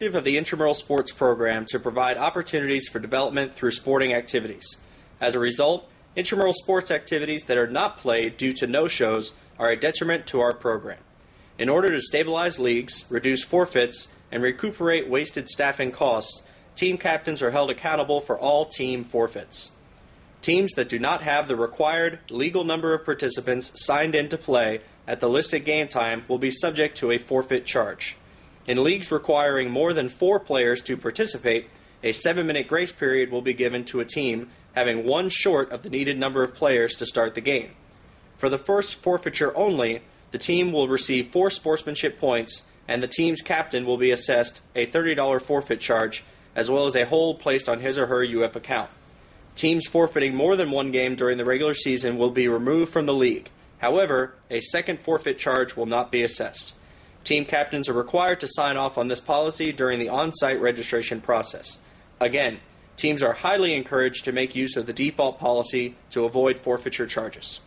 objective of the Intramural Sports Program to provide opportunities for development through sporting activities. As a result, intramural sports activities that are not played due to no-shows are a detriment to our program. In order to stabilize leagues, reduce forfeits, and recuperate wasted staffing costs, team captains are held accountable for all team forfeits. Teams that do not have the required legal number of participants signed in to play at the listed game time will be subject to a forfeit charge. In leagues requiring more than 4 players to participate, a 7-minute grace period will be given to a team having one short of the needed number of players to start the game. For the first forfeiture only, the team will receive 4 sportsmanship points, and the team's captain will be assessed a $30 forfeit charge, as well as a hold placed on his or her UF account. Teams forfeiting more than one game during the regular season will be removed from the league. However, a second forfeit charge will not be assessed. Team captains are required to sign off on this policy during the on-site registration process. Again, teams are highly encouraged to make use of the default policy to avoid forfeiture charges.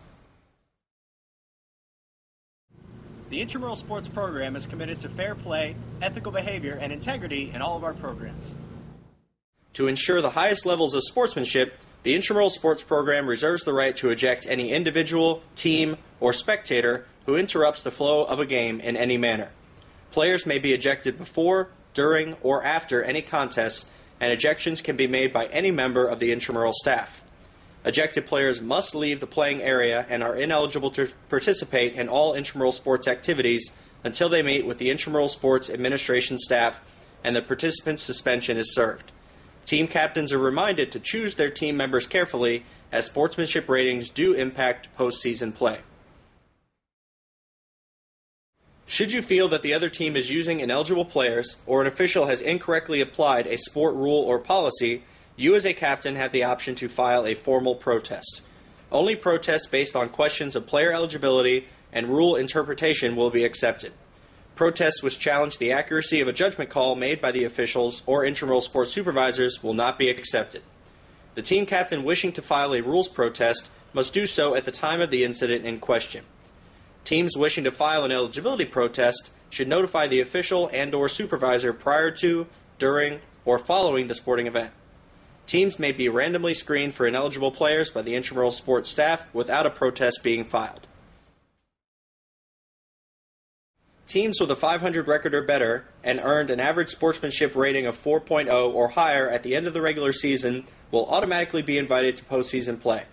The Intramural Sports Program is committed to fair play, ethical behavior, and integrity in all of our programs. To ensure the highest levels of sportsmanship, the Intramural Sports Program reserves the right to eject any individual, team, or spectator who interrupts the flow of a game in any manner. Players may be ejected before, during, or after any contest, and ejections can be made by any member of the intramural staff. Ejected players must leave the playing area and are ineligible to participate in all intramural sports activities until they meet with the Intramural Sports Administration staff and the participant's suspension is served. Team captains are reminded to choose their team members carefully, as sportsmanship ratings do impact postseason play. Should you feel that the other team is using ineligible players, or an official has incorrectly applied a sport rule or policy, you as a captain have the option to file a formal protest. Only protests based on questions of player eligibility and rule interpretation will be accepted. Protests which challenge the accuracy of a judgment call made by the officials or intramural sports supervisors will not be accepted. The team captain wishing to file a rules protest must do so at the time of the incident in question. Teams wishing to file an eligibility protest should notify the official and/or supervisor prior to, during, or following the sporting event. Teams may be randomly screened for ineligible players by the intramural sports staff without a protest being filed. Teams with a 500 record or better and earned an average sportsmanship rating of 4.0 or higher at the end of the regular season will automatically be invited to postseason play.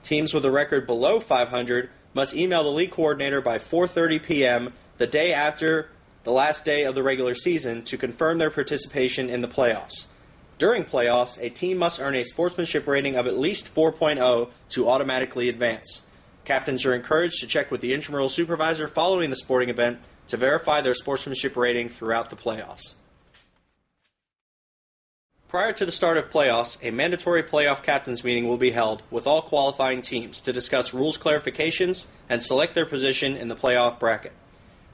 Teams with a record below 500 must email the league coordinator by 4:30 p.m. the day after the last day of the regular season to confirm their participation in the playoffs. During playoffs, a team must earn a sportsmanship rating of at least 4.0 to automatically advance. Captains are encouraged to check with the intramural supervisor following the sporting event to verify their sportsmanship rating throughout the playoffs. Prior to the start of playoffs, a mandatory playoff captains meeting will be held with all qualifying teams to discuss rules clarifications and select their position in the playoff bracket.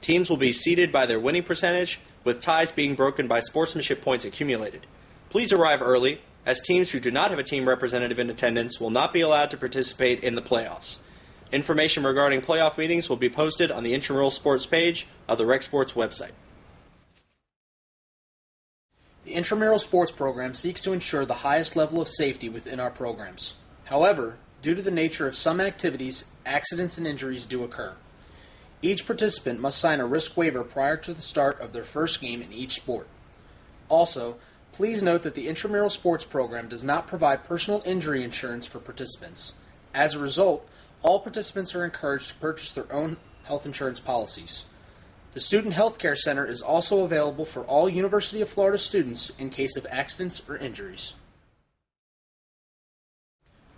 Teams will be seeded by their winning percentage, with ties being broken by sportsmanship points accumulated. Please arrive early, as teams who do not have a team representative in attendance will not be allowed to participate in the playoffs. Information regarding playoff meetings will be posted on the Intramural Sports page of the Rec Sports website. The Intramural Sports Program seeks to ensure the highest level of safety within our programs. However, due to the nature of some activities, accidents and injuries do occur. Each participant must sign a risk waiver prior to the start of their first game in each sport. Also, please note that the Intramural Sports Program does not provide personal injury insurance for participants. As a result, all participants are encouraged to purchase their own health insurance policies. The Student Health Care Center is also available for all University of Florida students in case of accidents or injuries.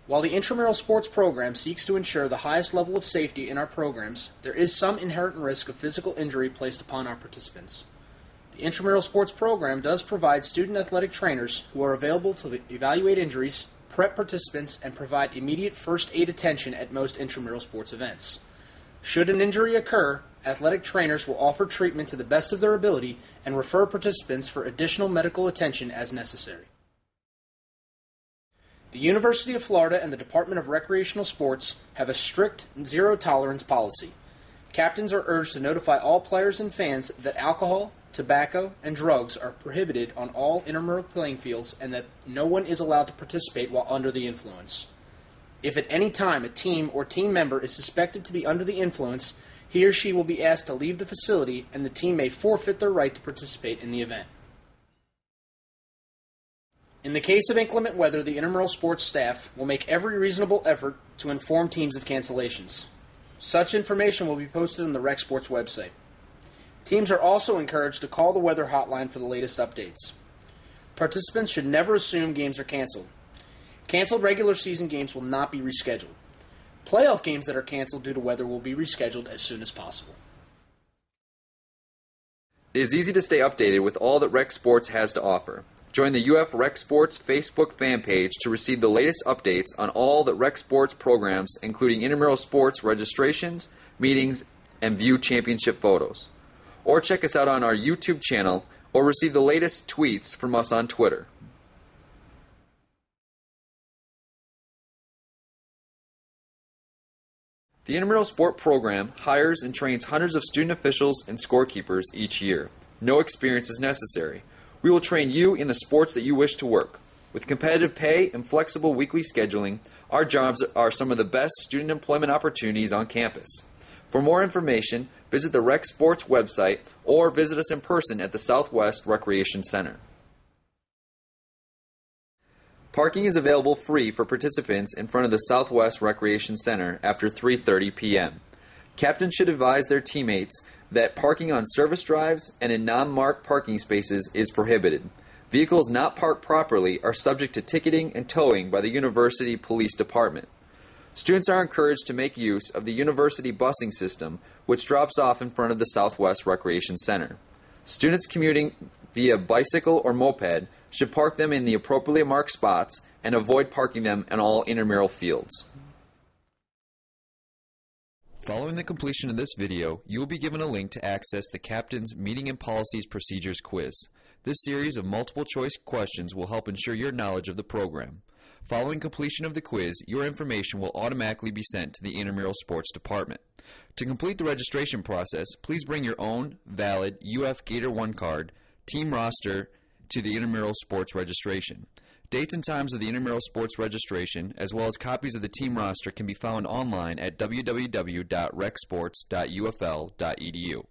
While the Intramural Sports Program seeks to ensure the highest level of safety in our programs, there is some inherent risk of physical injury placed upon our participants. The Intramural Sports Program does provide student athletic trainers who are available to evaluate injuries, prep participants, and provide immediate first aid attention at most intramural sports events. Should an injury occur, athletic trainers will offer treatment to the best of their ability and refer participants for additional medical attention as necessary. The University of Florida and the Department of Recreational Sports have a strict zero-tolerance policy. Captains are urged to notify all players and fans that alcohol, tobacco, and drugs are prohibited on all intramural playing fields and that no one is allowed to participate while under the influence. If at any time a team or team member is suspected to be under the influence, he or she will be asked to leave the facility and the team may forfeit their right to participate in the event. In the case of inclement weather, the intramural sports staff will make every reasonable effort to inform teams of cancellations. Such information will be posted on the Rec Sports website. Teams are also encouraged to call the weather hotline for the latest updates. Participants should never assume games are canceled. Canceled regular season games will not be rescheduled. Playoff games that are canceled due to weather will be rescheduled as soon as possible. It is easy to stay updated with all that Rec Sports has to offer. Join the UF Rec Sports Facebook fan page to receive the latest updates on all the Rec Sports programs, including intramural sports registrations, meetings, and view championship photos. Or check us out on our YouTube channel, or receive the latest tweets from us on Twitter. The Intramural Sport Program hires and trains hundreds of student officials and scorekeepers each year. No experience is necessary. We will train you in the sports that you wish to work. With competitive pay and flexible weekly scheduling, our jobs are some of the best student employment opportunities on campus. For more information, visit the Rec Sports website or visit us in person at the Southwest Recreation Center. Parking is available free for participants in front of the Southwest Recreation Center after 3:30 p.m. Captains should advise their teammates that parking on service drives and in non-marked parking spaces is prohibited. Vehicles not parked properly are subject to ticketing and towing by the University Police Department. Students are encouraged to make use of the university busing system, which drops off in front of the Southwest Recreation Center. Students commuting via bicycle or moped should park them in the appropriately marked spots and avoid parking them in all intramural fields. Following the completion of this video, you will be given a link to access the Captain's Meeting and Policies Procedures quiz. This series of multiple choice questions will help ensure your knowledge of the program. Following completion of the quiz, your information will automatically be sent to the Intramural Sports Department. To complete the registration process, please bring your own valid UF Gator 1 card, team roster to the Intramural Sports registration. Dates and times of the Intramural Sports registration, as well as copies of the team roster, can be found online at www.recsports.ufl.edu.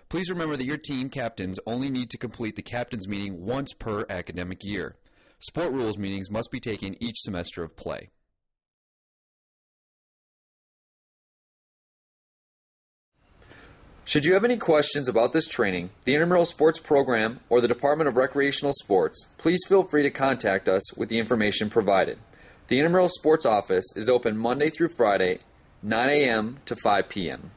Please remember that your team captains only need to complete the captain's meeting once per academic year. Sport rules meetings must be taken each semester of play. Should you have any questions about this training, the Intramural Sports Program, or the Department of Recreational Sports, please feel free to contact us with the information provided. The Intramural Sports Office is open Monday through Friday, 9 a.m. to 5 p.m.